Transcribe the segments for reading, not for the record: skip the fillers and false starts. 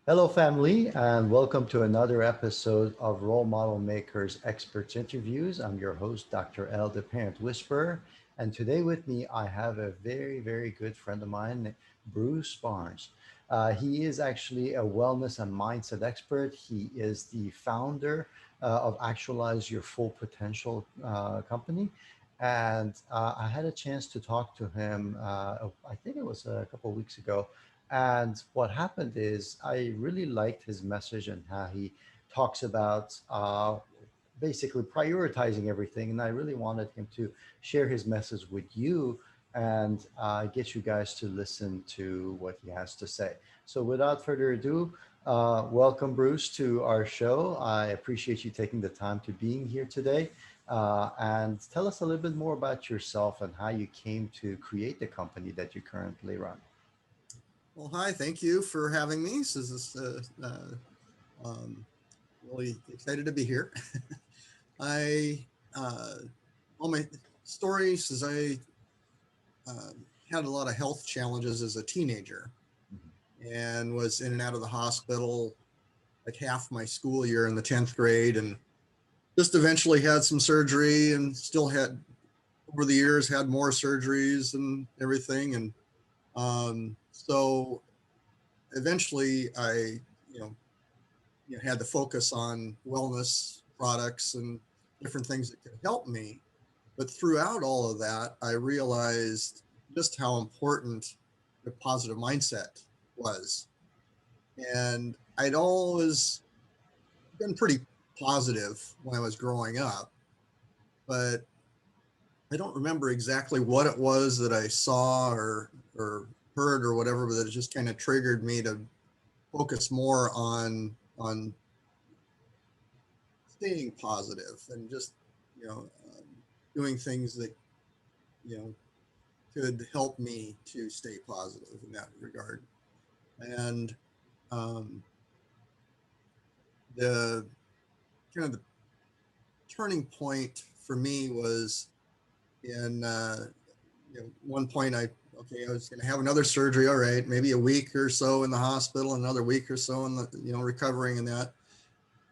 Hello, family, and welcome to another episode of Role Model Makers Experts Interviews. I'm your host, Dr. L, the Parent Whisperer. And today with me, I have a very good friend of mine, Bruce Barnes. He is actually a wellness and mindset expert. He is the founder of Actualize Your Full Potential company. And I had a chance to talk to him, I think it was a couple of weeks ago, and what happened is I really liked his message and how he talks about basically prioritizing everything. And I really wanted him to share his message with you and get you guys to listen to what he has to say. So without further ado, welcome, Bruce, to our show. I appreciate you taking the time to being here today. And tell us a little bit more about yourself and how you came to create the company that you currently run. Well, hi, thank you for having me. This is um, really excited to be here. I all my stories is I uh, had a lot of health challenges as a teenager and was in and out of the hospital like half my school year in the 10th grade, and just eventually had some surgery and still had over the years had more surgeries and everything. And so eventually I you know had to focus on wellness products and different things that could help me. But throughout all of that, I realized just how important the positive mindset was. And I'd always been pretty positive when I was growing up, but I don't remember exactly what it was that I saw or heard or whatever, but it just kind of triggered me to focus more on staying positive and just you know um, doing things that you know could help me to stay positive in that regard. And um, the kind of the turning point for me was in one point I was going to have another surgery. All right, maybe a week or so in the hospital, another week or so in the recovering and that.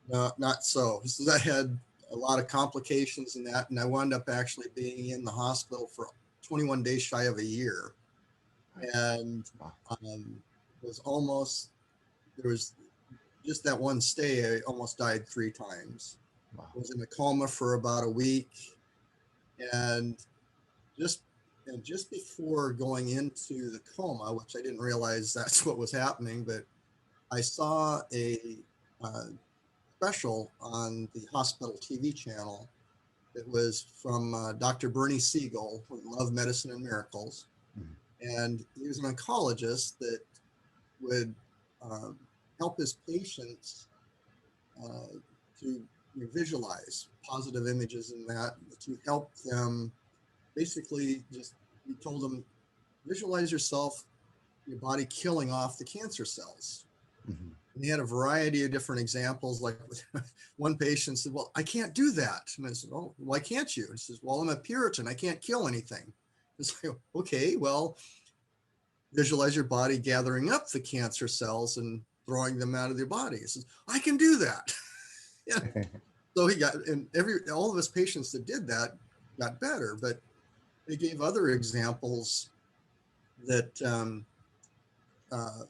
No, not so. So I had a lot of complications in that, and I wound up actually being in the hospital for 21 days shy of a year, and Wow. um, was almost there was just that one stay. I almost died 3 times. Wow. I was in a coma for about a week, and just just before going into the coma, which I didn't realize that's what was happening, but I saw a uh, special on the hospital TV channel that was from Dr. Bernie Siegel with Love, Medicine, and Miracles. Mhm. And he was an oncologist that would um, help his patients uh, to visualize positive images in that to help them basically just, he told them, visualize yourself, your body killing off the cancer cells. Mhm. And he had a variety of different examples. Like one patient said, "Well, I can't do that." And I said, "Oh, why can't you?" He says, "Well, I'm a Puritan. I can't kill anything." It's like, okay, well, visualize your body gathering up the cancer cells and throwing them out of your body. He says, "I can do that." Yeah. So he got, and all of his patients that did that got better. But they gave other examples that uh,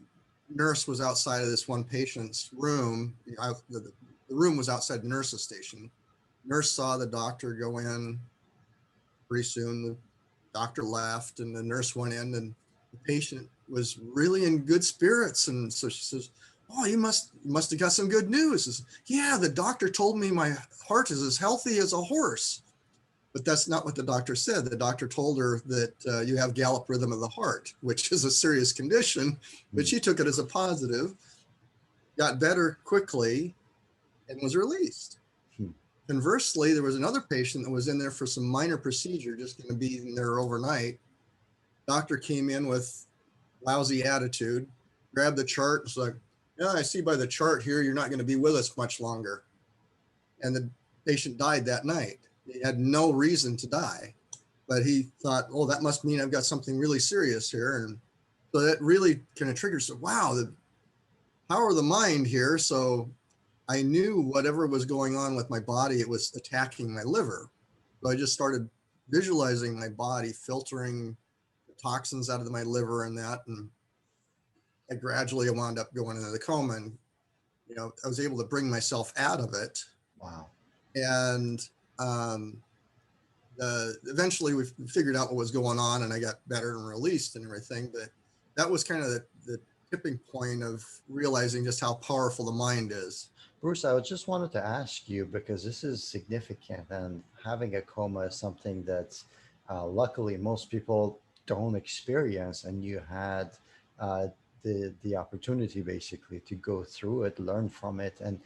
nurse was outside of this one patient's room. The room was outside the nurse's station. Nurse saw the doctor go in. Pretty soon, the doctor left, and the nurse went in, and the patient was really in good spirits. And so she says, "Oh, you must have got some good news." Says, "Yeah, the doctor told me my heart is as healthy as a horse." But that's not what the doctor said. The doctor told her that you have gallop rhythm of the heart, which is a serious condition, but Mhm. she took it as a positive, got better quickly, and was released. Mhm. Conversely, there was another patient that was in there for some minor procedure, just going to be in there overnight. Doctor came in with lousy attitude, grabbed the chart, and was like, "Yeah, I see by the chart here you're not going to be with us much longer." And the patient died that night. He had no reason to die, but he thought, "Oh, that must mean I've got something really serious here." And so that really kind of triggers, wow, power of the mind here. So I knew whatever was going on with my body, it was attacking my liver. So I just started visualizing my body filtering the toxins out of my liver and that. And I gradually wound up going into the coma, and I was able to bring myself out of it. Wow. And um, eventually we figured out what was going on, and I got better and released and everything. But that was kind of the tipping point of realizing just how powerful the mind is. Bruce, I just wanted to ask you because this is significant, and having a coma is something that luckily most people don't experience, and you had uh, the opportunity basically to go through it, learn from it, and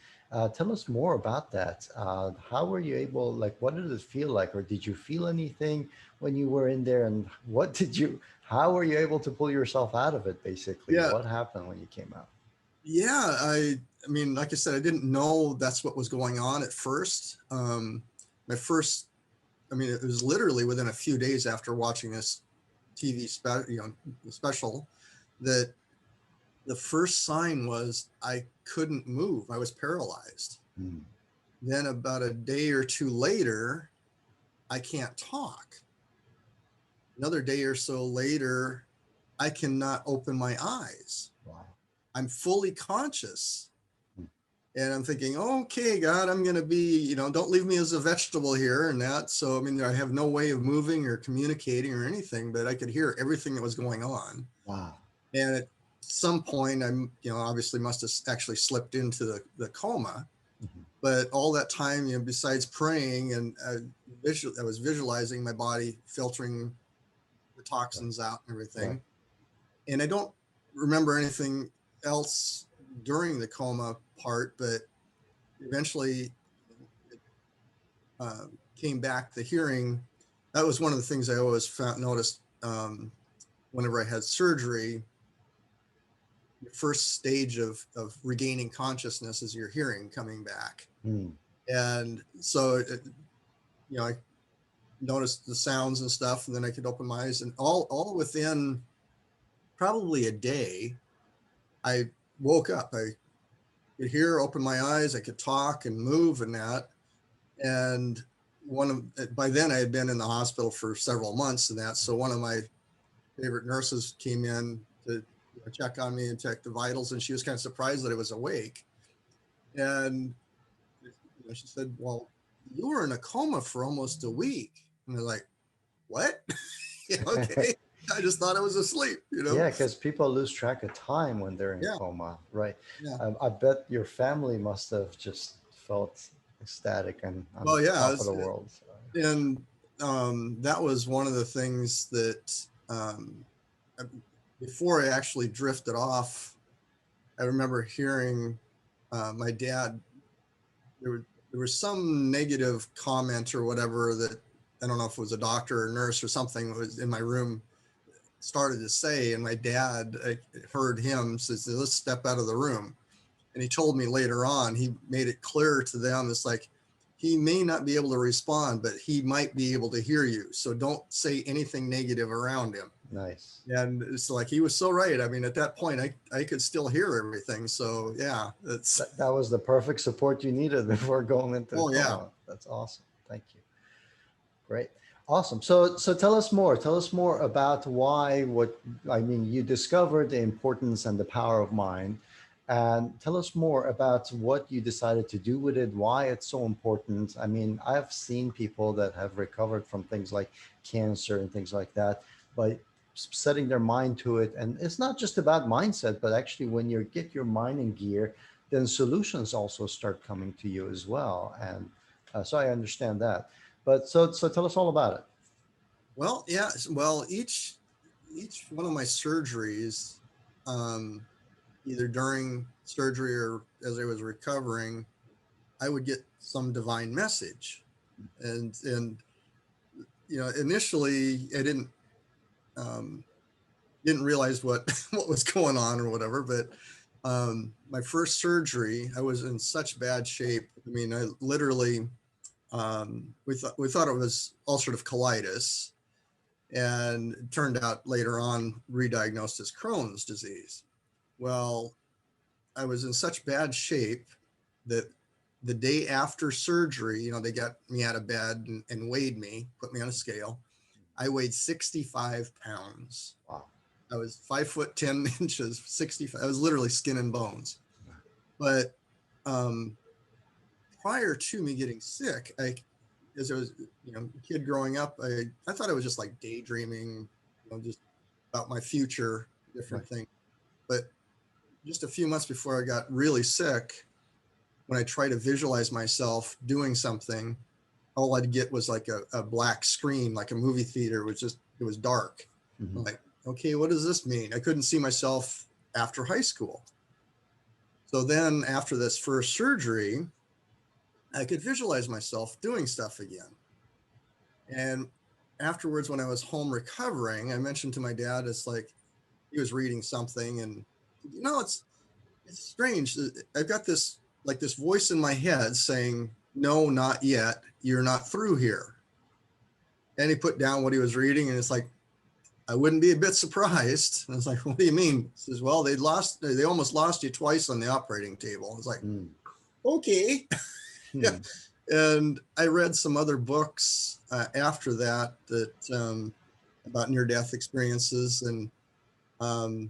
tell us more about that. How were you able? Like, what did it feel like, or did you feel anything when you were in there? And what did you? How were you able to pull yourself out of it? Basically, Yeah, what happened when you came out? yeah. I mean, like I said, I didn't know that's what was going on at first. My first, I mean, it was literally within a few days after watching this special, that the first sign was I couldn't move. I was paralyzed. Hmm. Then about a day or two later, I can't talk. Another day or so later, I cannot open my eyes. Wow. I'm fully conscious. Hmm. And I'm thinking, okay, God, I'm going to be, don't leave me as a vegetable here and that. So, I mean, I have no way of moving or communicating or anything, but I could hear everything that was going on. Wow. And at some point, I'm, obviously must have actually slipped into the coma. Mhm. But all that time, besides praying and I was visualizing my body filtering the Right. toxins out and Right. everything. And I don't remember anything else during the coma part, but eventually it came back. The hearing, that was one of the things I always noticed whenever I had surgery. The first stage of regaining consciousness is your hearing coming back. Hmm. And so, I noticed the sounds and stuff, and then I could open my eyes, and all within probably a day, I woke up. I could hear, open my eyes, I could talk and move and that. And by then I had been in the hospital for several months and that. So one of my favorite nurses came in to check on me and check the vitals, and she was kind of surprised that I was awake. And she said, "Well, you were in a coma for almost a week." And they're like, "What?" Yeah, okay. I just thought I was asleep. Yeah, because people lose track of time when they're in Yeah, coma, right? yeah. I bet your family must have just felt ecstatic and on Well, yeah. top of the world. So. And that was one of the things that uh, before I actually drifted off, I remember hearing my dad. There was some negative comment or whatever that I don't know if it was a doctor or nurse or something that was in my room started to say, and my dad, I heard him says, "Let's step out of the room." And he told me later on, he made it clear to them, it's like, he may not be able to respond, but he might be able to hear you. So don't say anything negative around him. Nice. And it's like, he was so right. I mean, at that point, I could still hear everything. So yeah, it's, That was the perfect support you needed before going into oh yeah. coma. That's awesome. Thank you. Great. Awesome. So tell us more. Tell us more about why what I mean you discovered the importance and the power of mind, and tell us more about what you decided to do with it, why it's so important. I mean, I've seen people that have recovered from things like cancer and things like that by setting their mind to it. And it's not just about mindset, but actually when you get your mind in gear, then solutions also start coming to you as well. And so I understand that. But so tell us all about it. Well, yeah. Well, each one of my surgeries, um, either during surgery or as I was recovering, I would get some divine message. And initially I um, didn't realize what what was going on or whatever. But my first surgery, I was in such bad shape. I mean, I literally we thought it was ulcerative colitis, and it turned out later on re-diagnosed as Crohn's disease. Well, I was in such bad shape that the day after surgery, they got me out of bed and weighed me, put me on a scale. I weighed 65 pounds. Wow. I was 5 foot 10 inches, 65. I was literally skin and bones. But um, prior to me getting sick, as I was, a kid growing up, I thought I was just like daydreaming, just about my future, Right. different things. But just a few months before I got really sick, when I tried to visualize myself doing something, all I'd get was like a black screen, like a movie theater. It was dark. Hmm. I'm like, okay, what does this mean? I couldn't see myself after high school. So then after this first surgery, I could visualize myself doing stuff again. And afterwards, when I was home recovering, I mentioned to my dad, it's like he was reading something, and it's strange. I've got this like this voice in my head saying, "No, not yet. You're not through here." And he put down what he was reading, and it's like I wouldn't be a bit surprised. And I was like, "What do you mean?" He says, "Well, they almost lost you twice on the operating table." I was like, Mm. "Okay." Yeah. Hmm. And I read some other books after that about near-death experiences, and um,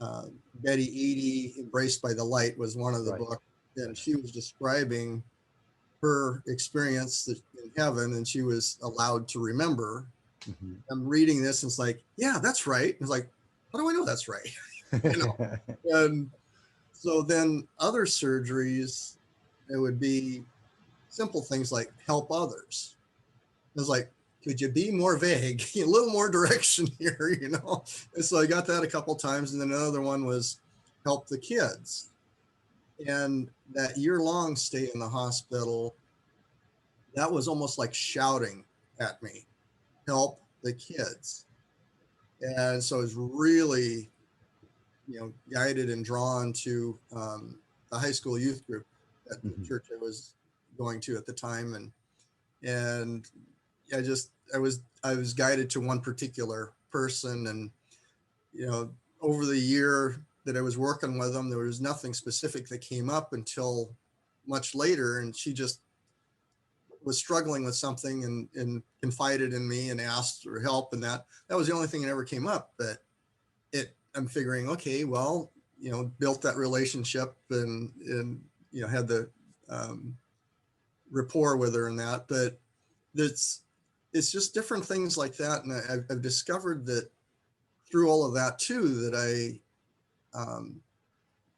uh, Betty Eady, Embraced by the Light, was one of the Right. books, and Right. she was describing her experience in heaven, and she was allowed to remember. Hmm. I'm reading this, and it's like, yeah, that's right. It's like, how do I know that's right? you know. And so then other surgeries, it would be simple things like help others. It was like, could you be more vague, a little more direction here? And so I got that a couple times, and then another one was help the kids. And that year-long stay in the hospital, that was almost like shouting at me, help the kids. And so I was really, guided and drawn to the high school youth group at the Hmm. church I was going to at the time, and I was guided to one particular person, and you know over the year that I was working with them, there was nothing specific that came up until much later, and she just was struggling with something and confided in me and asked for help, and that was the only thing that ever came up. But I'm figuring, okay, well, built that relationship, and had the um, rapport with her and that. But it's it's just different things like that, and I've discovered that through all of that too, that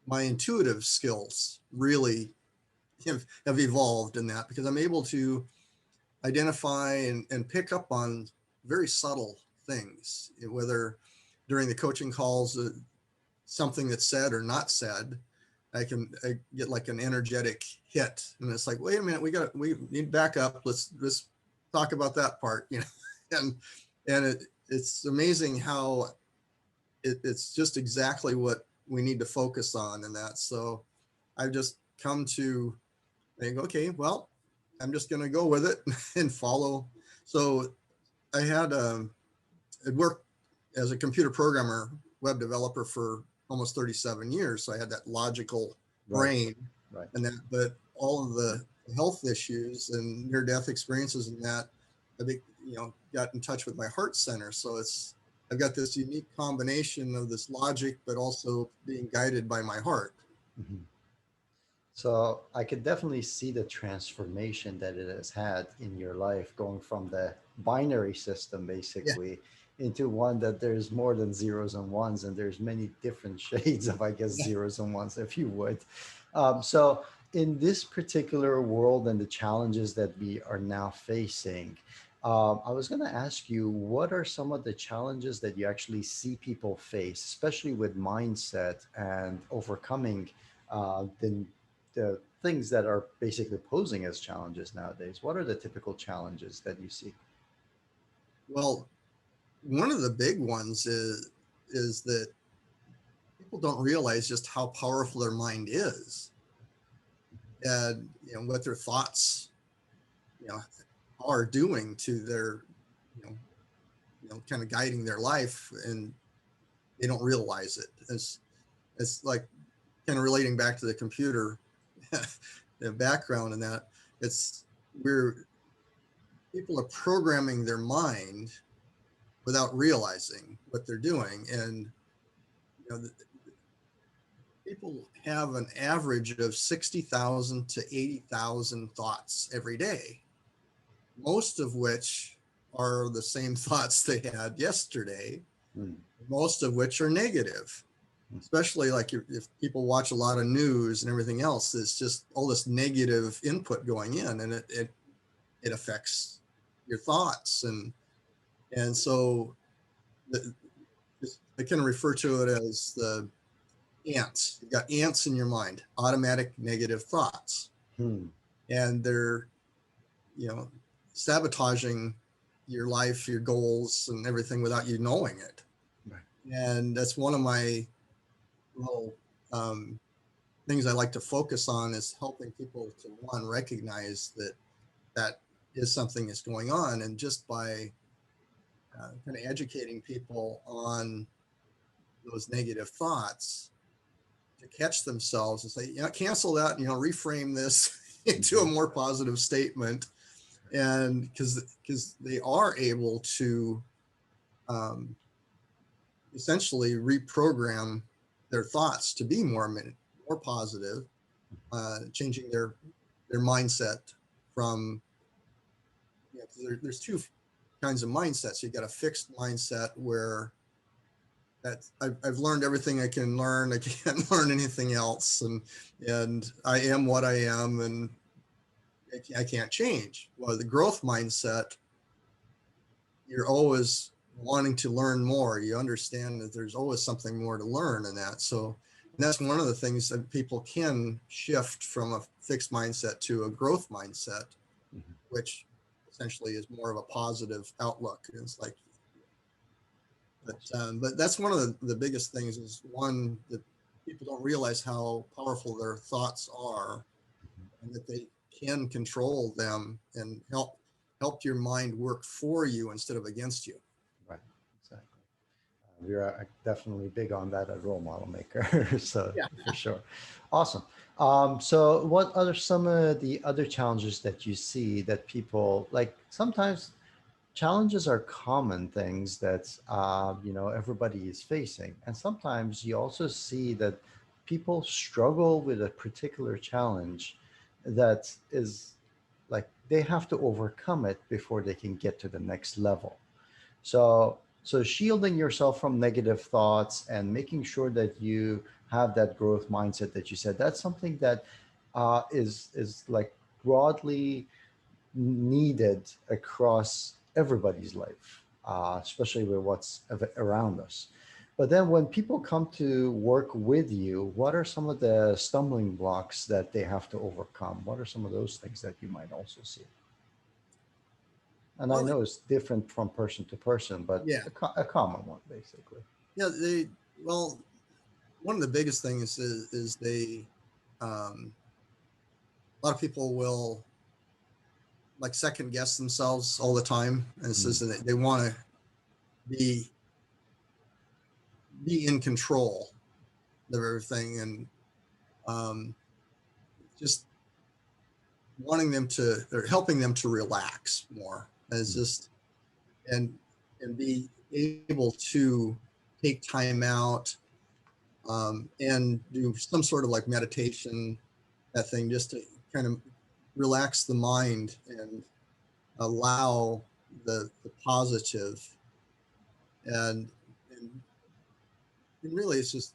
my intuitive skills really have evolved in that, because I'm able to identify and pick up on very subtle things, whether during the coaching calls, something that's said or not said. I get like an energetic hit, and it's like, wait a minute, we need to back up. Let's talk about that part, and it's amazing how it's just exactly what we need to focus on in that. So I've just come to think, okay, well, I'm just going to go with it and follow. So I had I'd worked as a computer programmer, web developer for almost 37 years. So I had that logical Right. brain, Right. and that, but all of the health issues and near death experiences and that, I think, got in touch with my heart center. So I've got this unique combination of this logic, but also being guided by my heart. Hmm. So I could definitely see the transformation that it has had in your life, going from the binary system Yeah. basically into one that there's more than zeros and ones, and there's many different shades of, I guess, Yeah. zeros and ones, if you would. So in this particular world and the challenges that we are now facing, I was going to ask you, what are some of the challenges that you actually see people face, especially with mindset and overcoming the things that are basically posing as challenges nowadays? What are the typical challenges that you see? Well, one of the big ones is that people don't realize just how powerful their mind is, and what their thoughts you know are doing to their you know kind of guiding their life, and they don't realize it. It's like kind of relating back to the computer, the background in that, it's we're people are programming their mind without realizing what they're doing. And people have an average of 60,000 to 80,000 thoughts every day, most of which are the same thoughts they had yesterday, Mm. most of which are negative. Especially like if people watch a lot of news and everything else, it's just all this negative input going in, and it affects your thoughts. And so the, I can refer to it as the ants. You've got ants in your mind, automatic negative thoughts, Hmm. and they're, you know, sabotaging your life, your goals, and everything without you knowing it. Right. And that's one of my little things I like to focus on, is helping people to, one, recognize that that is something that's going on, and just by kind of educating people on those negative thoughts, to catch themselves and say, cancel that, reframe this into a Mhm. more positive statement. And because they are able to um, essentially reprogram their thoughts to be more positive, changing their mindset from, 'cause there's two kinds of mindsets. You've got a fixed mindset where that I've learned everything I can learn. I can't learn anything else, and I am what I am, and I can't change. Well, the growth mindset, you're always wanting to learn more. You understand that there's always something more to learn in that. So, and that's one of the things that people can shift from a fixed mindset to a growth mindset, Mhm. which essentially is more of a positive outlook. It's like, but that's one of the biggest things, is one, that people don't realize how powerful their thoughts are, and that they can control them and help your mind work for you instead of against you. Right. Exactly. We're definitely big on that at Role Model Maker. So Yeah. for sure. Awesome. So what are some of the other challenges that you see that people like? Sometimes challenges are common things that everybody is facing, and sometimes you also see that people struggle with a particular challenge that is like they have to overcome it before they can get to the next level. So shielding yourself from negative thoughts and making sure that you have that growth mindset that you said, that's something that is like broadly needed across everybody's life, especially with what's around us. But then when people come to work with you, what are some of the stumbling blocks that they have to overcome? What are some of those things that you might also see? And I Well, know it's different from person to person, but yeah, a common one, basically. yeah. Well, one of the biggest things is a lot of people will like second guess themselves all the time, and it's Mm. just that they want to be in control of everything, and um, just wanting them to, or helping them to relax more. And it's Mm. just, and be able to take time out, and do some sort of like meditation, that thing, just to kind of relax the mind and allow the positive, and and, and really it's just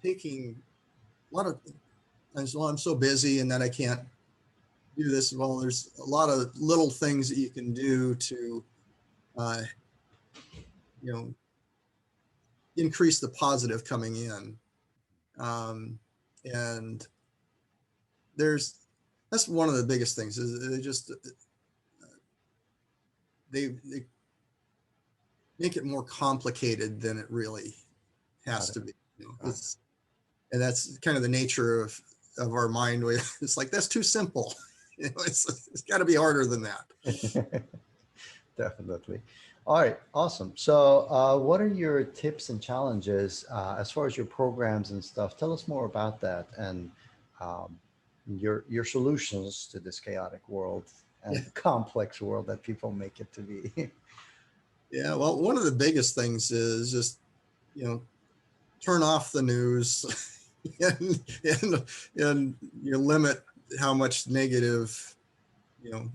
taking a lot of times, well, I'm so busy and that I can't do this. Well, there's a lot of little things that you can do to uh, you know increase the positive coming in, um, and there's that's one of the biggest things, is they just they make it more complicated than it really Got has it. to be. Got It's And that's kind of the nature of our mind. It's like, that's too simple. It's got to be harder than that. it. Definitely. All right, awesome. So, what are your tips and challenges as far as your programs and stuff? Tell us more about that and um, your solutions to this chaotic world Yeah. and complex world that people make it to be. Yeah. Well, one of the biggest things is just, you know, turn off the news and, and, and you limit how much negative, you know,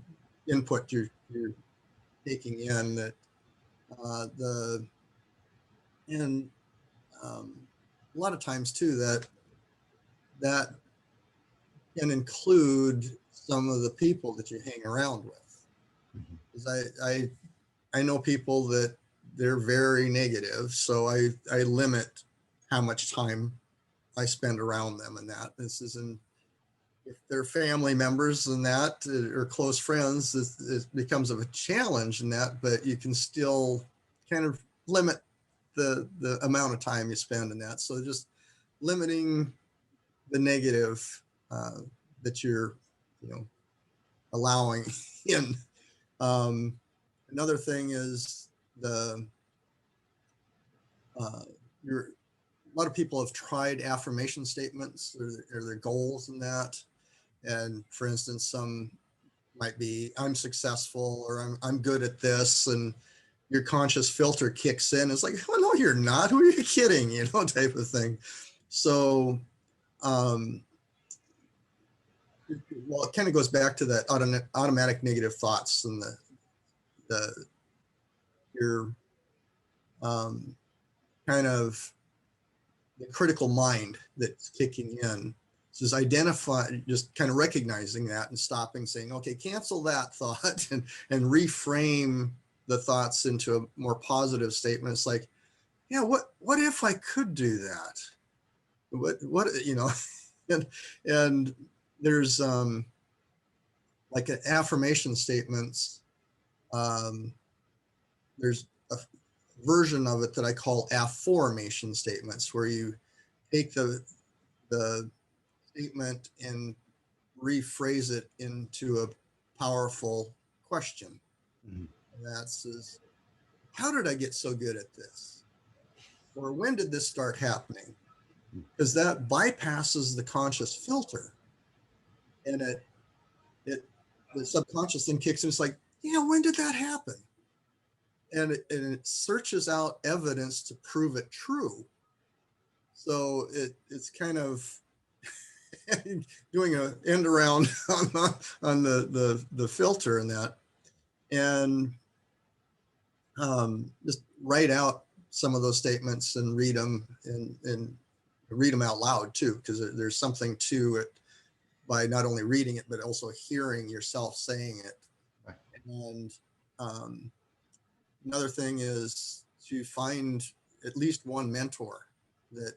input you're taking in that, the, and, a lot of times too, that can include some of the people that you hang around with. Mhm. 'Cause I know people that they're very negative, so I limit how much time I spend around them, and that this is in if they're family members and that or close friends, it becomes of a challenge in that, but you can still kind of limit the amount of time you spend in that. So just limiting the negative uh, that you're, you know, allowing in. Um, Another thing is the uh, your a lot of people have tried affirmation statements or their goals and that. And for instance, some might be I'm successful or I'm good at this, and your conscious filter kicks in. It's like, oh no, you're not. Who are you kidding? You know, type of thing. So, um, well, it kind of goes back to that automatic negative thoughts and the your um, kind of the critical mind that's kicking in. So just identify, just kind of recognizing that and stopping, saying, okay, cancel that thought and reframe the thoughts into a more positive statement. It's like, yeah, what if I could do that? What you know, and and there's like an affirmation statements. Um, there's a version of it that I call affirmation statements, where you take the statement and rephrase it into a powerful question. Mhm. And that says, how did I get so good at this? Or when did this start happening? Because that bypasses the conscious filter, and it the subconscious then kicks in. It's like, yeah, when did that happen? And it searches out evidence to prove it true. So it's kind of doing an end around on the filter and that, and just write out some of those statements and and read them out loud too, because there's something to it by not only reading it but also hearing yourself saying it. Right. And um, another thing is to find at least one mentor that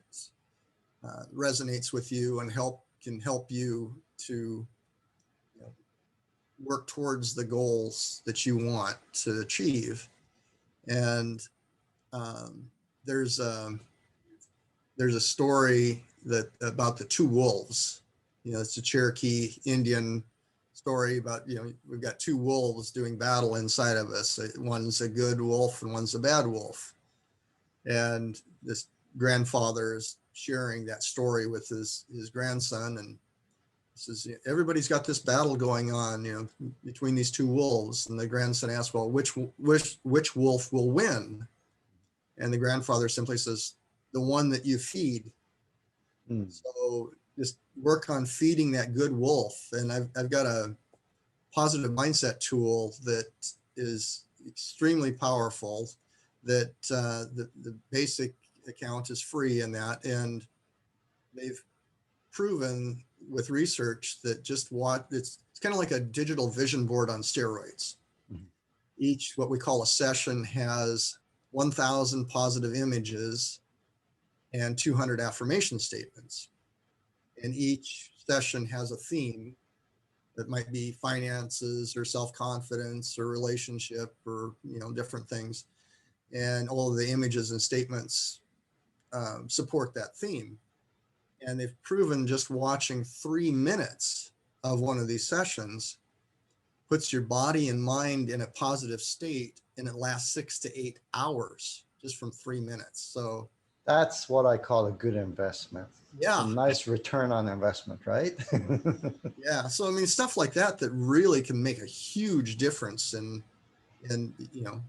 resonates with you and can help you to, you know, work towards the goals that you want to achieve. And um, there's there's a story that about the two wolves. You know, it's a Cherokee Indian story about, you know, we've got two wolves doing battle inside of us. One's a good wolf and one's a bad wolf. And this grandfather is sharing that story with his grandson, and says, everybody's got this battle going on, you know, between these two wolves. And the grandson asks, well, which wolf will win? And the grandfather simply says, the one that you feed. Mm. So just work on feeding that good wolf. And I've got a positive mindset tool that is extremely powerful, that the basic account is free in that. And they've proven with research that just what it's kind of like a digital vision board on steroids. Mhm. Each what we call a session has 1,000 positive images and 200 affirmation statements. And each session has a theme that might be finances or self-confidence or relationship or, you know, different things. And all of the images and statements support that theme. And they've proven just watching 3 minutes of one of these sessions puts your body and mind in a positive state, and it lasts 6 to 8 hours just from 3 minutes. So That's what I call a good investment. It's a yeah, nice return on investment, right? yeah. So I mean, stuff like that that really can make a huge difference in your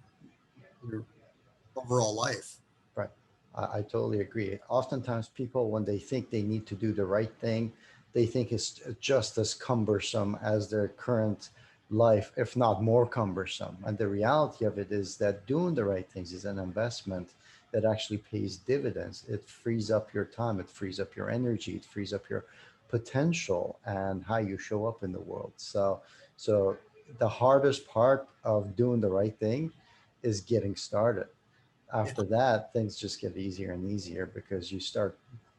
overall life. Right. I totally agree. Oftentimes, people, when they think they need to do the right thing, they think it's just as cumbersome as their current life, if not more cumbersome. And the reality of it is that doing the right things is an investment that actually pays dividends. It frees up your time, it frees up your energy, it frees up your potential and how you show up in the world. So the hardest part of doing the right thing is getting started. Yeah, After that, things just get easier and easier because you start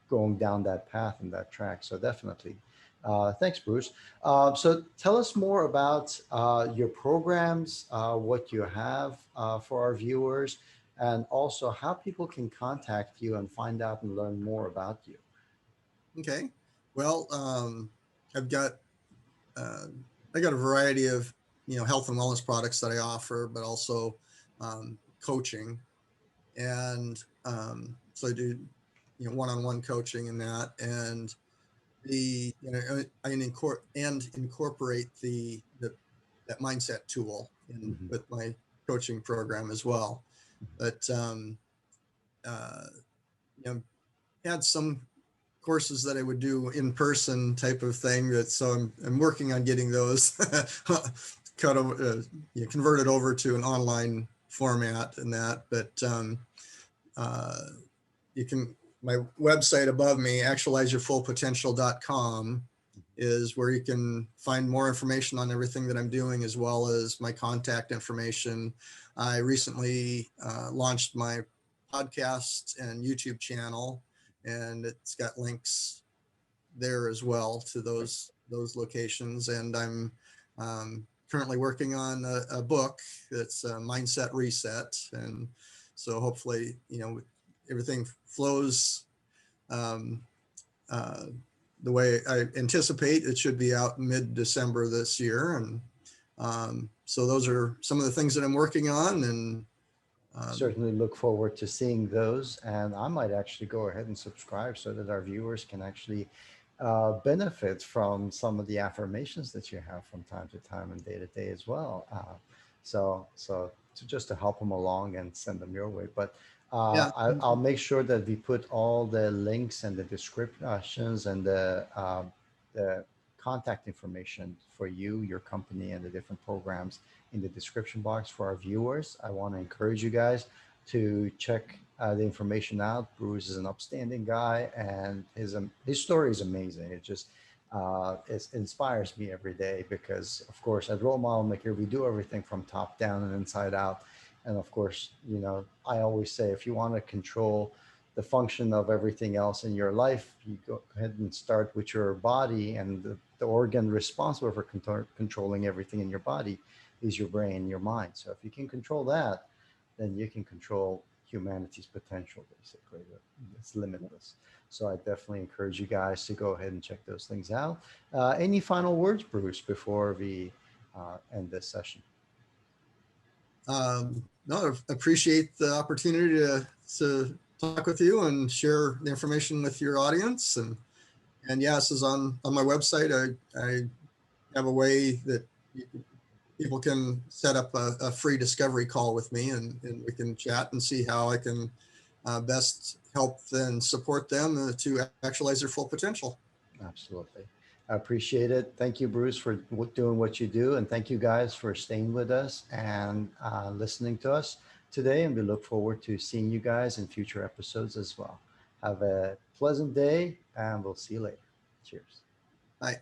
going down that path and that track. So definitely. Thanks, Bruce. So tell us more about your programs, what you have for our viewers, and also how people can contact you and find out and learn more about you. okay. Well, I've got uh, I got a variety of health and wellness products that I offer, but also coaching, and so I do one-on-one coaching in that, and the incorporate the that mindset tool in Mhm. with my coaching program as well. But uh, you know, had some courses that I would do in person type of thing. That so I'm working on getting those cut over, converted over to an online format and that. But uh, you can my website above me, actualizeyourfullpotential.com, is where you can find more information on everything that I'm doing, as well as my contact information. I recently launched my podcast and YouTube channel, and it's got links there as well to Great. those locations. And I'm currently working on a book that's a mindset reset, and so hopefully everything flows um, uh, the way I anticipate. It should be out mid-December this year, and so those are some of the things that I'm working on. And um, Certainly look forward to seeing those. And I might actually go ahead and subscribe so that our viewers can actually benefit from some of the affirmations that you have from time to time and day to day as well. So to just to help them along and send them your way. But yeah, I'll make sure that we put all the links and the descriptions and the contact information for you, your company, and the different programs in the description box for our viewers. I want to encourage you guys to check the information out. Bruce is an upstanding guy, and his story is amazing. It inspires me every day because, of course, at Role Model Maker, we do everything from top down and inside out. And of course, I always say if you want to control the function of everything else in your life, you go ahead and start with your body, and the organ responsible for controlling everything in your body is your brain, your mind. So if you can control that, then you can control humanity's potential, basically. It's limitless. So I definitely encourage you guys to go ahead and check those things out. Any final words, Bruce, before we end this session? no, I appreciate the opportunity to talk with you and share the information with your audience. And yes, is on my website. I have a way that people can set up a free discovery call with me, and we can chat and see how I can best help and support them to actualize their full potential. Absolutely. I appreciate it. Thank you, Bruce, for doing what you do. And thank you guys for staying with us and listening to us today. And we look forward to seeing you guys in future episodes as well. Have a pleasant day, and we'll see you later. Cheers. Bye.